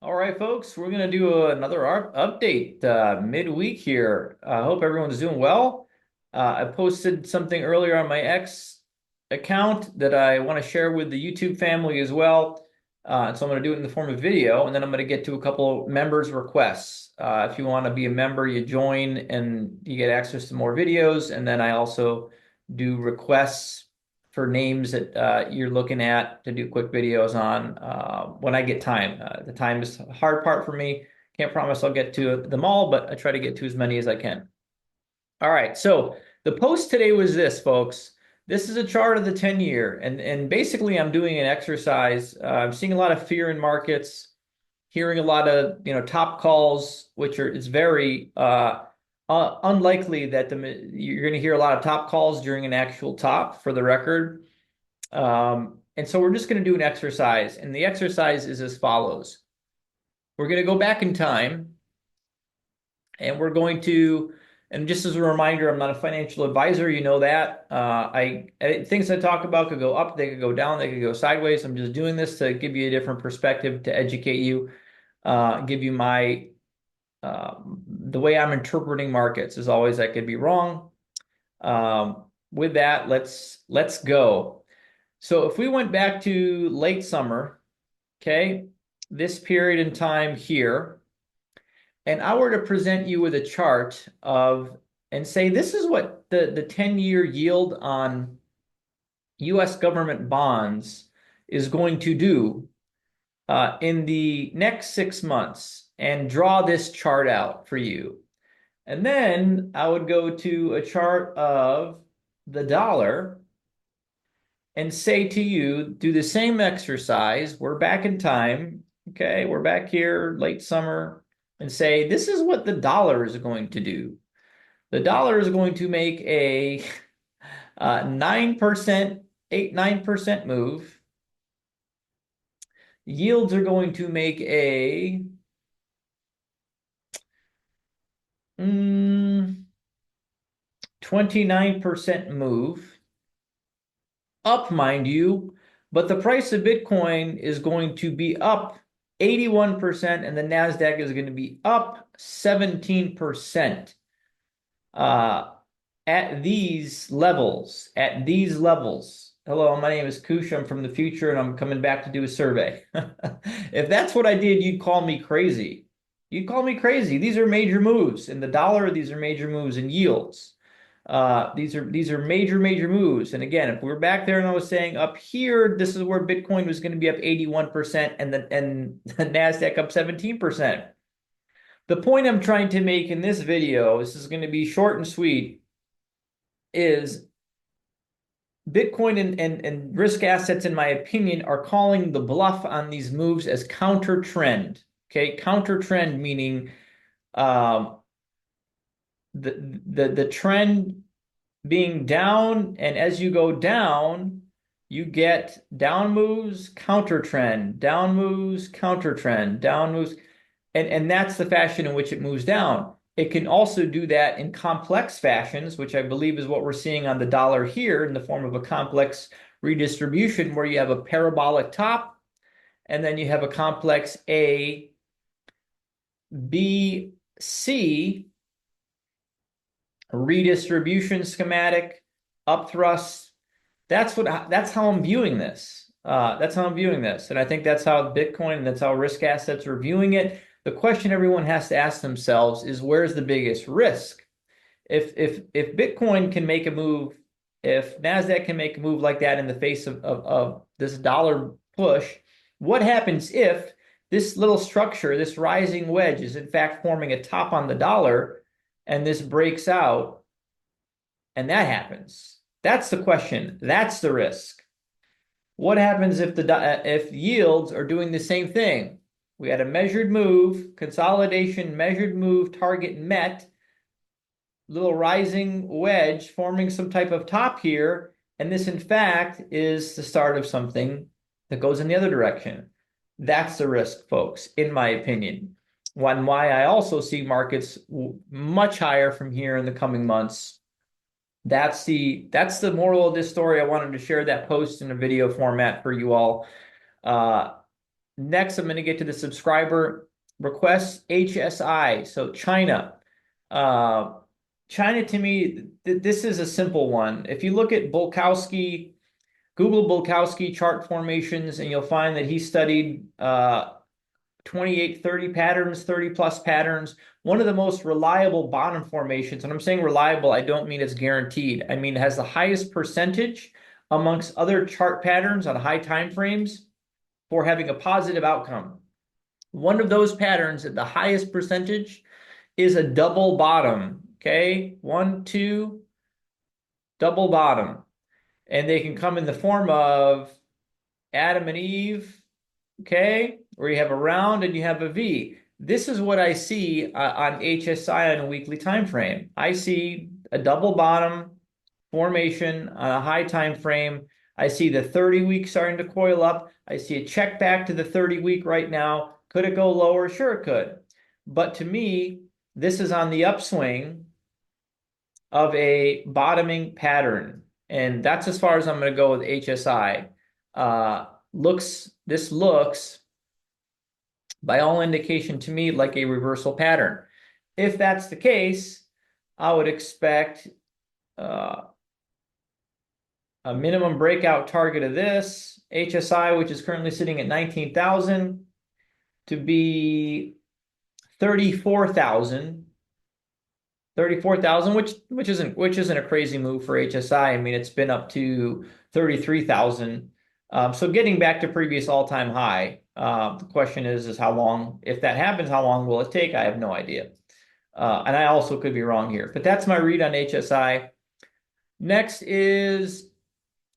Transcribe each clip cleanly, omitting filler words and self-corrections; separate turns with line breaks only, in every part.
All right, folks, we're going to do another update midweek here. I hope everyone's doing well. I posted something earlier on my X account that I want to share with the YouTube family as well. So I'm going to do it in the form of video, and then I'm going to get to a couple members' requests. If you want to be a member, you join and you get access to more videos. And then I also do requests for names that you're looking at to do quick videos on when I get time. The time is the hard part for me. Can't promise I'll get to them all, but I try to get to as many as I can. All right, so the post today was this, folks. This is a chart of the 10-year, and basically I'm doing an exercise. I'm seeing a lot of fear in markets, hearing a lot of top calls, which are it's very unlikely that you're going to hear a lot of top calls during an actual top, for the record. And so we're just going to do an exercise, and the exercise is as follows. We're going to go back in time, and we're going to, and just as a reminder, I'm not a financial advisor, you know that. Things I talk about could go up, they could go down, they could go sideways. I'm just doing this to give you a different perspective, to educate you, give you my the way I'm interpreting markets. As always, I could be wrong. With that, let's go. So if we went back to late summer, okay, this period in time here, and I were to present you with a chart of, and say, this is what the 10-year yield on US government bonds is going to do in the next 6 months, and draw this chart out for you. And then I would go to a chart of the dollar and say to you, do the same exercise. We're back in time. Okay, we're back here late summer, and say, this is what the dollar is going to do. The dollar is going to make a 9%, 9% move. Yields are going to make a 29% move. Up, mind you, but the price of Bitcoin is going to be up 81%, and the NASDAQ is going to be up 17%. At these levels, Hello, my name is Kush. I'm from the future, and I'm coming back to do a survey. If that's what I did, you'd call me crazy. You'd call me crazy. These are major moves in the dollar. These are major moves in yields. These are major moves. And again, if we're back there and I was saying up here, this is where Bitcoin was going to be up 81% and the NASDAQ up 17%. The point I'm trying to make in this video, this is going to be short and sweet, is Bitcoin and risk assets, in my opinion, are calling the bluff on these moves as counter trend. Okay, counter trend meaning the trend being down, and as you go down, you get down moves, counter trend, down moves, counter trend, down moves, and that's the fashion in which it moves down. It can also do that in complex fashions, which I believe is what we're seeing on the dollar here, in the form of a complex redistribution, where you have a parabolic top, and then you have a complex A, B, C redistribution schematic, up thrust. That's how I'm viewing this. That's how I'm viewing this, and I think that's how Bitcoin and that's how risk assets are viewing it. The question everyone has to ask themselves is, where's the biggest risk? If Bitcoin can make a move, if NASDAQ can make a move like that in the face of this dollar push, what happens if this little structure, this rising wedge, is in fact forming a top on the dollar, and this breaks out, and that happens? That's the question. That's the risk. What happens if yields are doing the same thing? We had a measured move, consolidation, measured move, target met, little rising wedge forming some type of top here, and this in fact is the start of something that goes in the other direction. That's the risk, folks, in my opinion. Why I also see markets much higher from here in the coming months. That's the moral of this story. I wanted to share that post in a video format for you all. Next, I'm going to get to the subscriber requests, HSI. So China. Uh, China to me, this is a simple one. If you look at Bulkowski, Google Bulkowski chart formations, and you'll find that he studied 28, 30 patterns, 30 plus patterns. One of the most reliable bottom formations, and I'm saying reliable, I don't mean it's guaranteed. I mean, it has the highest percentage amongst other chart patterns on high time frames for having a positive outcome. One of those patterns at the highest percentage is a double bottom. Okay, 1, 2, double bottom. And they can come in the form of Adam and Eve, okay, where you have a round and you have a V. This is what I see on HSI on a weekly time frame. I see a double bottom formation on a high time frame. I see the 30-week starting to coil up. I see a check back to the 30-week right now. Could it go lower? Sure, it could. But to me, this is on the upswing of a bottoming pattern. And that's as far as I'm going to go with HSI. This looks, by all indication to me, like a reversal pattern. If that's the case, I would expect a minimum breakout target of this HSI, which is currently sitting at 19,000, to be 34,000. 34,000, which isn't a crazy move for HSI. I mean, it's been up to 33,000. So getting back to previous all-time high. The question is how long, if that happens, how long will it take? I have no idea. And I also could be wrong here, but that's my read on HSI. Next is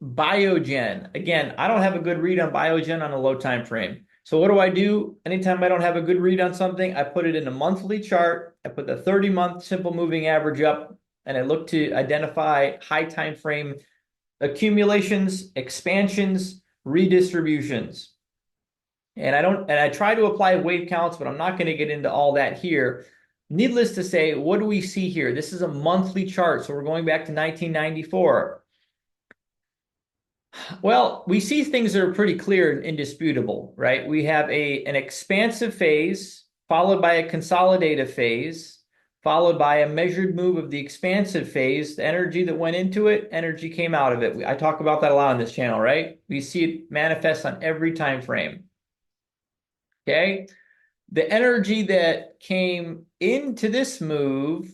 Biogen. Again, I don't have a good read on Biogen on a low time frame. So what do? Anytime I don't have a good read on something, I put it in a monthly chart. I put the 30-month simple moving average up, and I look to identify high time frame accumulations, expansions, redistributions. And I try to apply wave counts, but I'm not going to get into all that here. Needless to say, what do we see here? This is a monthly chart, so we're going back to 1994. Well, we see things that are pretty clear and indisputable, right? We have an expansive phase, followed by a consolidative phase, followed by a measured move of the expansive phase. The energy that went into it, energy came out of it. I talk about that a lot on this channel, right? We see it manifest on every time frame. Okay? The energy that came into this move,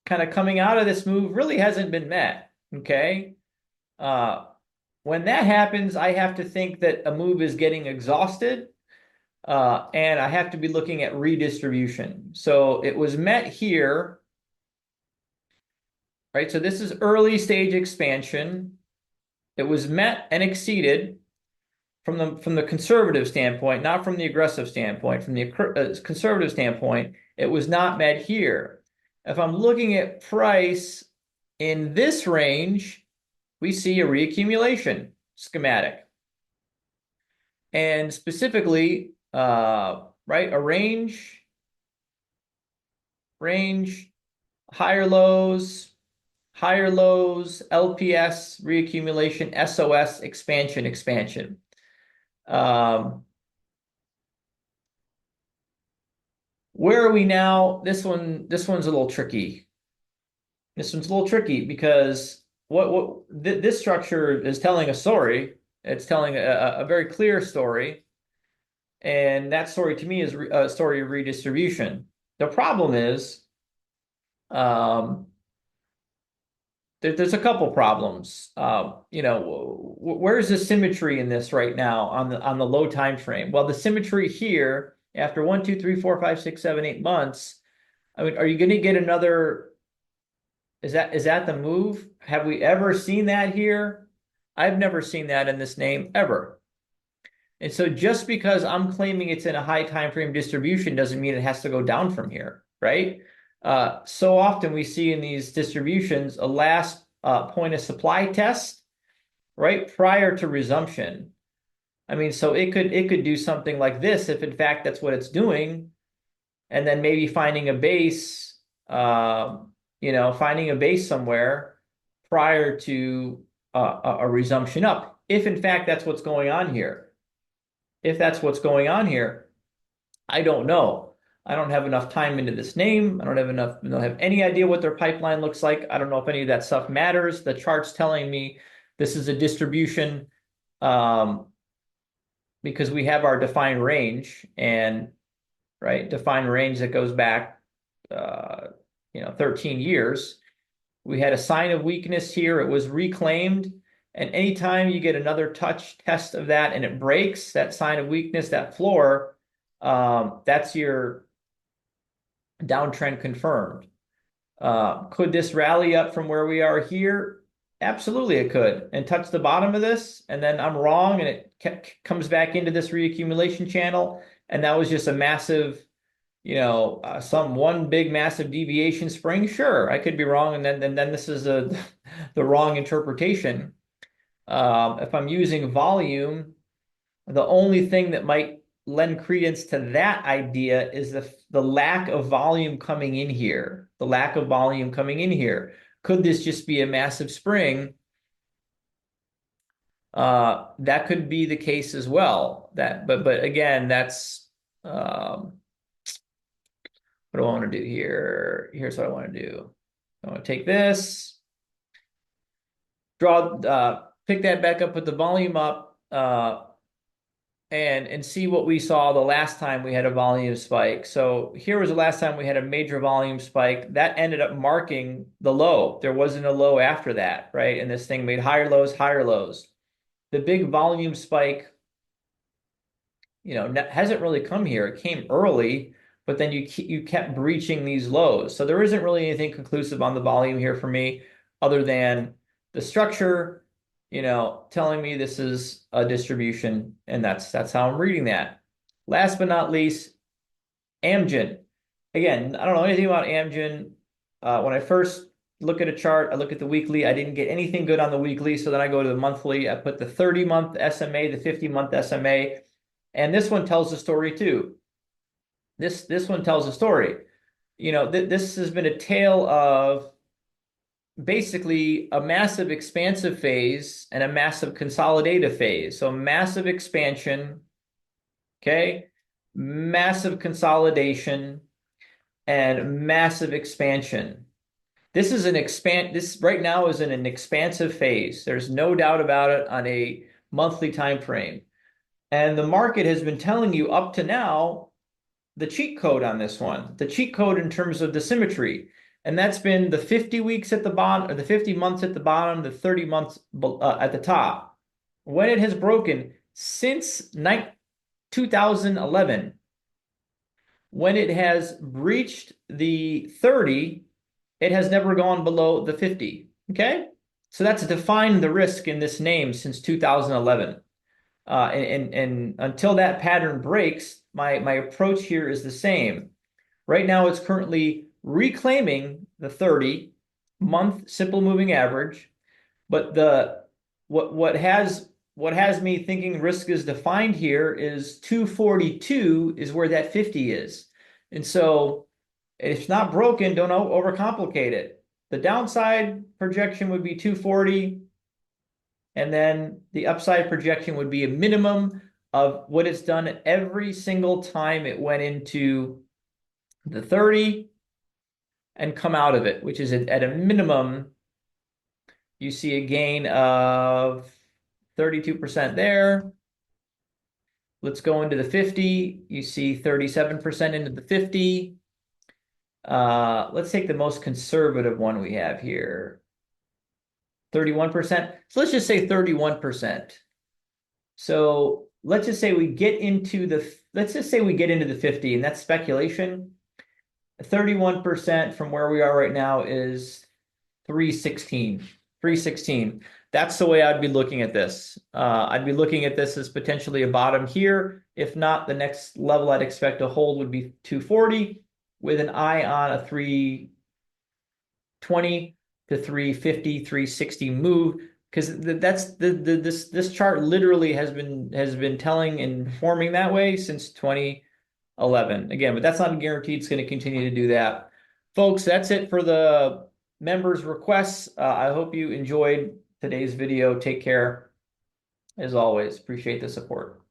kind of coming out of this move, really hasn't been met. Okay? When that happens, I have to think that a move is getting exhausted, and I have to be looking at redistribution. So it was met here, right? So this is early stage expansion. It was met and exceeded from the conservative standpoint, not from the aggressive standpoint. From the conservative standpoint, it was not met here. If I'm looking at price in this range, we see a reaccumulation schematic. And specifically, right, a range, higher lows, LPS, reaccumulation, SOS, expansion. Where are we now? This one's a little tricky. This one's a little tricky because this structure is telling a story. It's telling a very clear story, and that story to me is a story of redistribution. The problem is, there's a couple problems. Where's the symmetry in this right now on the low time frame? Well, the symmetry here after 1, 2, 3, 4, 5, 6, 7, 8 months. I mean, are you going to get another? Is that the move? Have we ever seen that here? I've never seen that in this name ever. And so just because I'm claiming it's in a high time frame distribution doesn't mean it has to go down from here, right? So often we see in these distributions a last point of supply test, right, prior to resumption. I mean, so it could do something like this if in fact that's what it's doing, and then maybe finding a base, finding a base somewhere prior to a resumption up, if in fact that's what's going on here. if that's what's going on here. I don't know. I don't have enough time into this name. I don't have any idea what their pipeline looks like. I don't know if any of that stuff matters. The chart's telling me this is a distribution, um, because we have our defined range, and right, defined range that goes back, uh, 13 years. We had a sign of weakness here. It was reclaimed. And anytime you get another touch test of that and it breaks that sign of weakness, that floor, that's your downtrend confirmed. Could this rally up from where we are here? Absolutely, it could, and touch the bottom of this, and then I'm wrong, and it comes back into this reaccumulation channel, and that was just a massive, some one big massive deviation spring. Sure, I could be wrong, and then this is the wrong interpretation. If I'm using volume, the only thing that might lend credence to that idea is the lack of volume coming in here. The lack of volume coming in here. Could this just be a massive spring? That could be the case as well. But again, that's what do I want to do here? Here's what I want to do. I want to take this, pick that back up, put the volume up, and see what we saw the last time we had a volume spike. So here was the last time we had a major volume spike. That ended up marking the low. There wasn't a low after that, right? And this thing made higher lows, higher lows. The big volume spike, hasn't really come here. It came early, but then you kept breaching these lows. So there isn't really anything conclusive on the volume here for me, other than the structure, telling me this is a distribution, and that's how I'm reading that. Last but not least, AMGN. Again, I don't know anything about AMGN. When I first look at a chart, I look at the weekly. I didn't get anything good on the weekly, so then I go to the monthly. I put the 30-month SMA, the 50-month SMA, and this one tells the story too. This one tells a story. This has been a tale of basically a massive expansive phase and a massive consolidative phase. So massive expansion, okay, massive consolidation, and massive expansion. This right now is in an expansive phase. There's no doubt about it on a monthly time frame. And the market has been telling you up to now the cheat code on this one, the cheat code in terms of the symmetry. And that's been the 50 weeks at the bottom, or the 50 months at the bottom, the 30 months at the top. When it has broken since 2011, when it has breached the 30, it has never gone below the 50. Okay? So that's defined the risk in this name since 2011. And until that pattern breaks, my approach here is the same. Right now, it's currently reclaiming the 30-month simple moving average, but what has me thinking risk is defined here is 242 is where that 50 is. And so if it's not broken, don't overcomplicate it. The downside projection would be 240, and then the upside projection would be a minimum of what it's done every single time it went into the 30 and come out of it, which is at a minimum, you see a gain of 32% there. Let's go into the 50. You see 37% into the 50. Let's take the most conservative one we have here. 31%. So let's just say 31%. So let's just say we get into the 50, and that's speculation. 31% from where we are right now is 316. 316. That's the way I'd be looking at this. I'd be looking at this as potentially a bottom here. If not, the next level I'd expect to hold would be 240 with an eye on a 320 to 350, 360 move, because this chart literally has been telling and forming that way since 2011. Again, but that's not a guarantee it's going to continue to do that. Folks, that's it for the members' requests. I hope you enjoyed today's video. Take care. As always, appreciate the support.